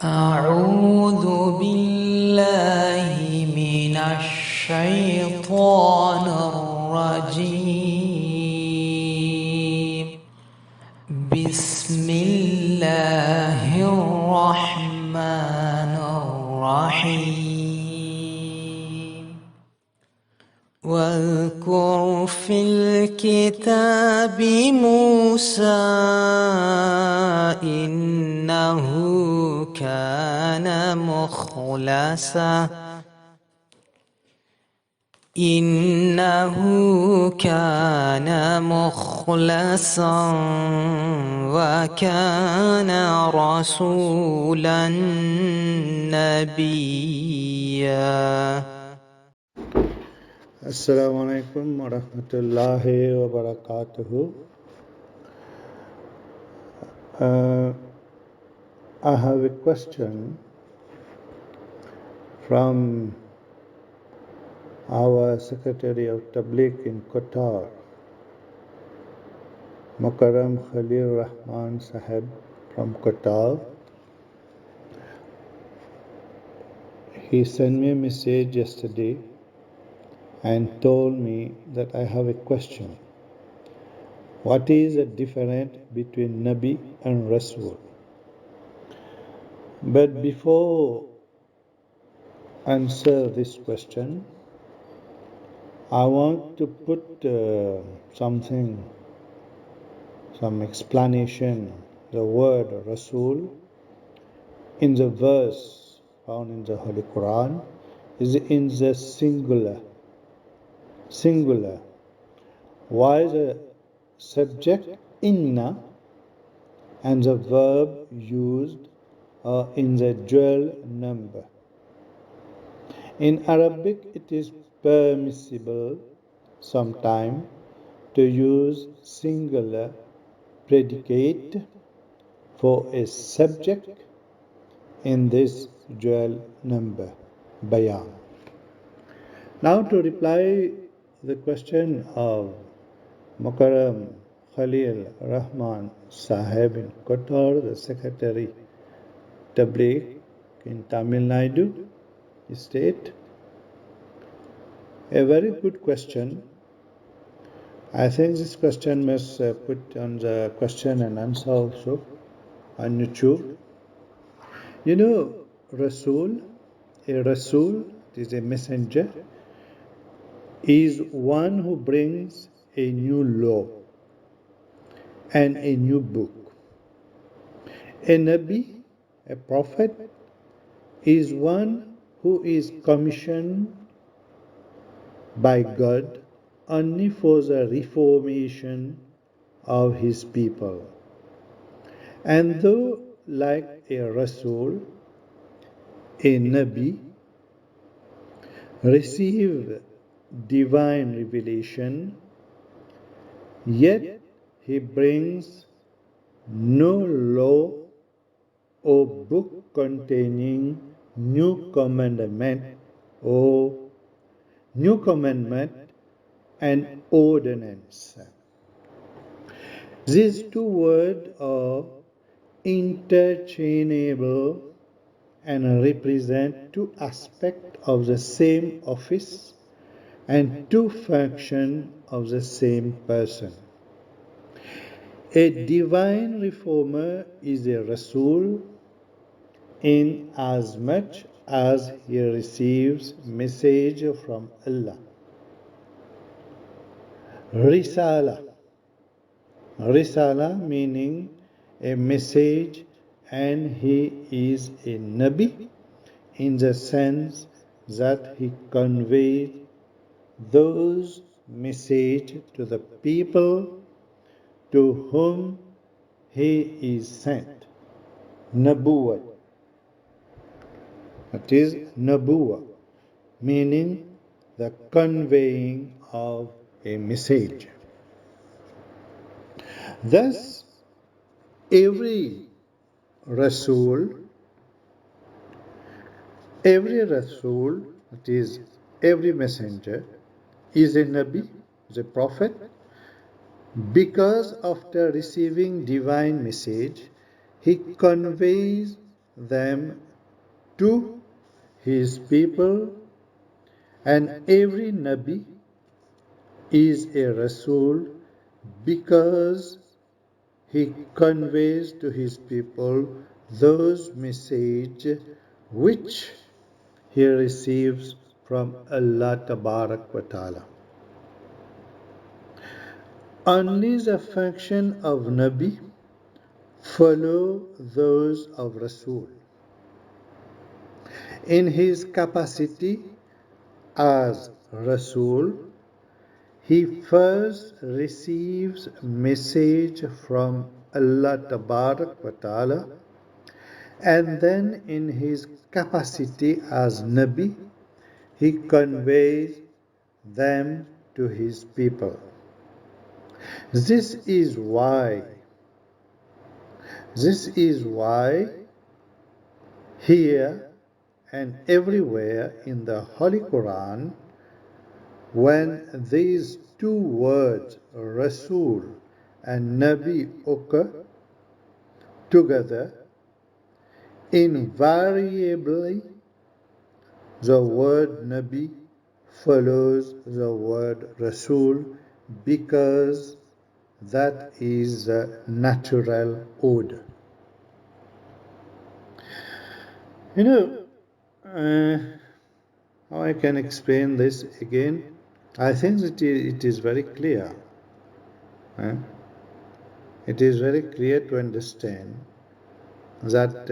أعوذ بالله من الشيطان الرجيم بسم الله الرحمن الرحيم واذكر في الكتاب موسى إنه كان مخلصا وكان رسولا نبيا. Assalamu alaikum wa rahmatullahi wa barakatuhu. I have a question from our Secretary of Tabligh in Qatar, Mukarram Khalil Rahman Sahib from Qatar. He sent me a message yesterday and told me that I have a question. What is the difference between Nabi and Rassool? But before answer this question, I want to put some explanation. The word Rasool in the verse found in the Holy Quran is in the singular. Why the subject inna and the verb used are in the dual number? In Arabic, it is permissible sometime to use singular predicate for a subject in this dual number, bayan. Now to reply the question of Mukarram Khalil Rahman Sahib in Qatar, the Secretary Tabligh in Tamil Nadu state. A very good question. I think this question must put on the question and answer also on YouTube. You know, Rasool is a messenger, is one who brings a new law and a new book. A Nabi, a prophet, is one who is commissioned by God only for the reformation of his people. And though like a Rasool, a Nabi received divine revelation, yet he brings no law or book containing new commandment and ordinance. These two words are interchangeable and represent two aspects of the same office and two functions of the same person. A divine reformer is a Rasool in as much as he receives message from Allah. Risala meaning a message, and he is a Nabi in the sense that he conveys those message to the people to whom he is sent. Nabuwwat. That is Nabuwwah, meaning the conveying of a message. Thus, every Rasool, that is, every messenger, is a Nabi, is a prophet, because after receiving divine message, he conveys them to his people, and every Nabi is a Rasool because he conveys to his people those messages which he receives from Allah Tabarak wa Ta'ala. Only the function of Nabi follow those of Rasool. In his capacity as Rasool, he first receives message from Allah Tabarak wa Ta'ala, and then in his capacity as Nabi, he conveys them to his people. This is why here and everywhere in the Holy Quran, when these two words, Rasool and Nabi, occur together, invariably the word Nabi follows the word Rasool, because that is the natural order. How I can explain this again? I think it is very clear. It is very clear to understand that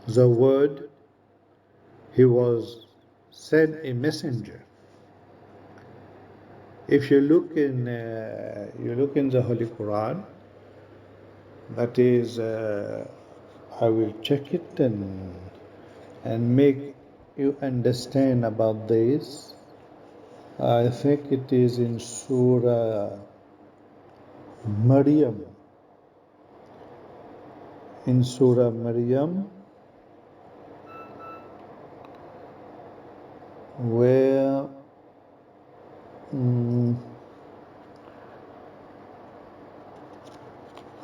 the word, he was sent a messenger. If you look in the Holy Quran, that is, I will check it and make you understand about this. I think it is in Surah Maryam. In Surah Maryam, where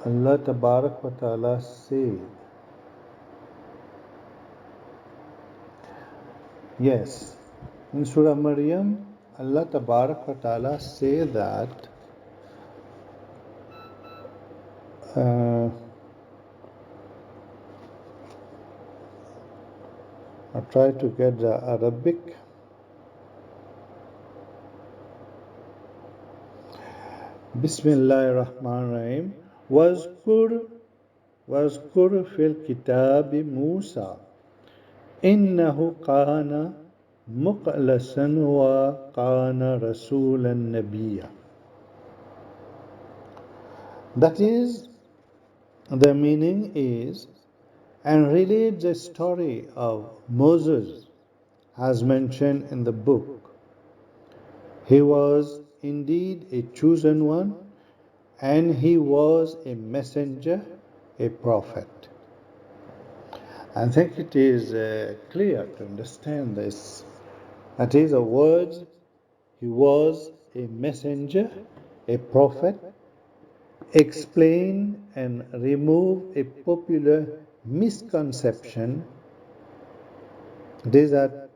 Allah Tabarak wa Ta'ala said, yes, in Surah Maryam, Allah Tabarak wa Ta'ala say that I try to get the Arabic. Bismillahir Rahmanir Rahim. واذكر في الكتاب موسى إنه كان مخلصا وكان رسولا نبيا. That is, the meaning is, and relate the story of Moses as mentioned in the book. He was indeed a chosen one, and he was a messenger, a prophet. I think it is clear to understand this. That is, the words, he was a messenger, a prophet, explain and remove a popular misconception. It is that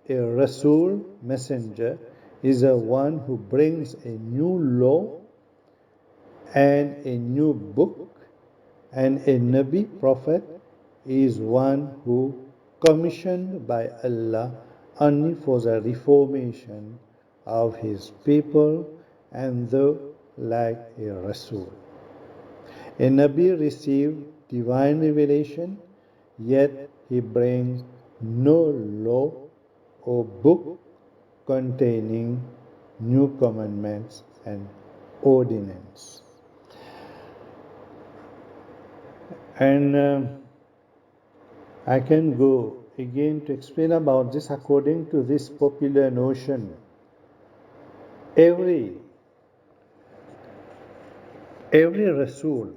a Rasool, messenger, is a one who brings a new law and a new book, and a Nabi, prophet, is one who commissioned by Allah only for the reformation of his people, and though like a Rasool. A Nabi received divine revelation, yet he brings no law or book containing new commandments and ordinance. And I can go again to explain about this according to this popular notion. Every Rasool,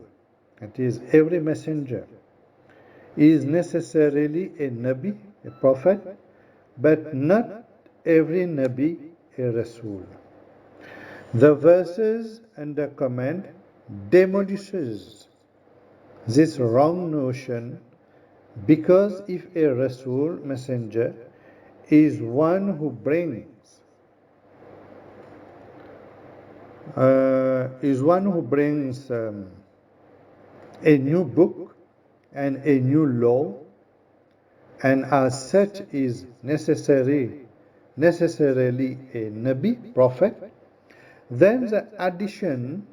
that is, every messenger, is necessarily a Nabi, a prophet, but not every Nabi a Rasool. The verses under comment demolishes this wrong notion, because if a Rasool messenger is one who brings a new book and a new law, and as such is necessarily a Nabi, prophet, then the addition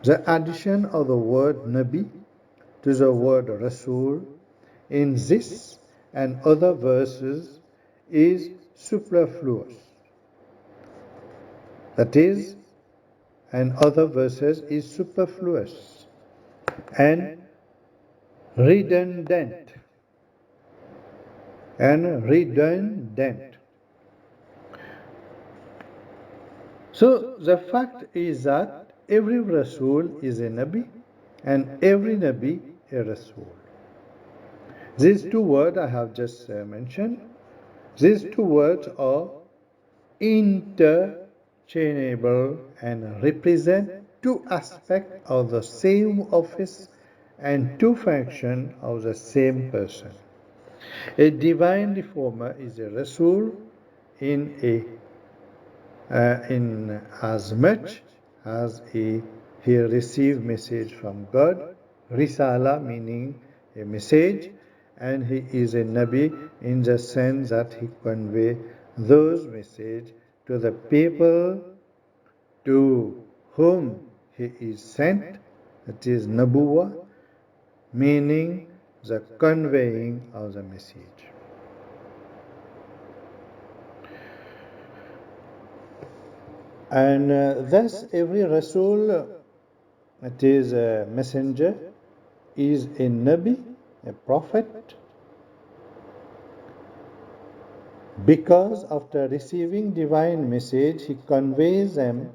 of the word Nabi to the word Rasool in this and other verses is superfluous. That is, and other verses is superfluous and redundant. So the fact is that every Rasool is a Nabi and every Nabi a Rasool. These two words I have just mentioned, these two words are interchangeable and represent two aspects of the same office and two functions of the same person. A divine reformer is a Rasool in as much as he received message from God, Risala meaning a message, and he is a Nabi in the sense that he convey those messages to the people to whom he is sent, that is Nabuwa, meaning the conveying of the message. And thus every Rasool, that is a messenger, is a Nabi, a prophet, because after receiving divine message he conveys them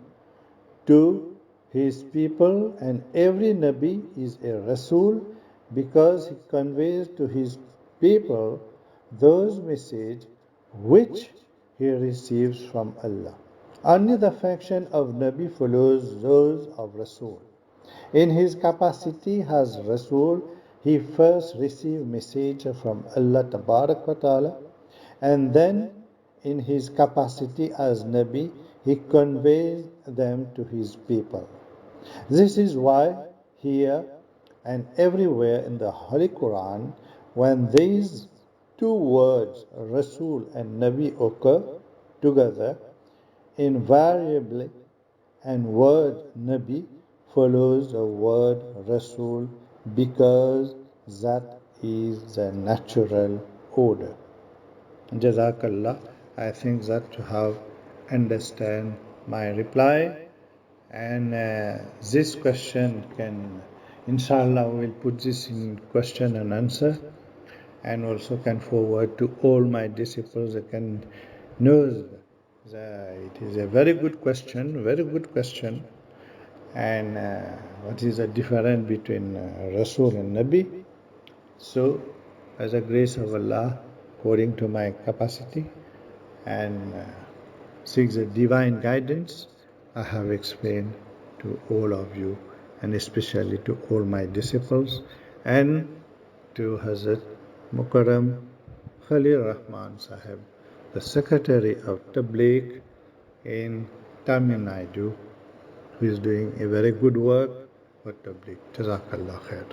to his people, and every Nabi is a Rasool because he conveys to his people those messages which he receives from Allah. Only the function of Nabi follows those of Rasool. In his capacity as Rasool, he first received message from Allah Tabarak wa Ta'ala, and then in his capacity as Nabi, he conveys them to his people. This is why here and everywhere in the Holy Quran, when these two words, Rasool and Nabi, occur together, invariably, and word Nabi follows the word Rasool because that is the natural order. Jazakallah. I think that you have understand my reply, and this question can, inshallah, we'll put this in question and answer, and also can forward to all my disciples that can know that it is a very good question, and what is the difference between Rasool and Nabi. So, as a grace of Allah, according to my capacity and seek the divine guidance, I have explained to all of you, and especially to all my disciples, and to Hazrat Mukarram Khalil Rahman Sahib, the Secretary of Tabligh in Tamil Nadu, who is doing a very good work for Tabligh. Jazakallah khair.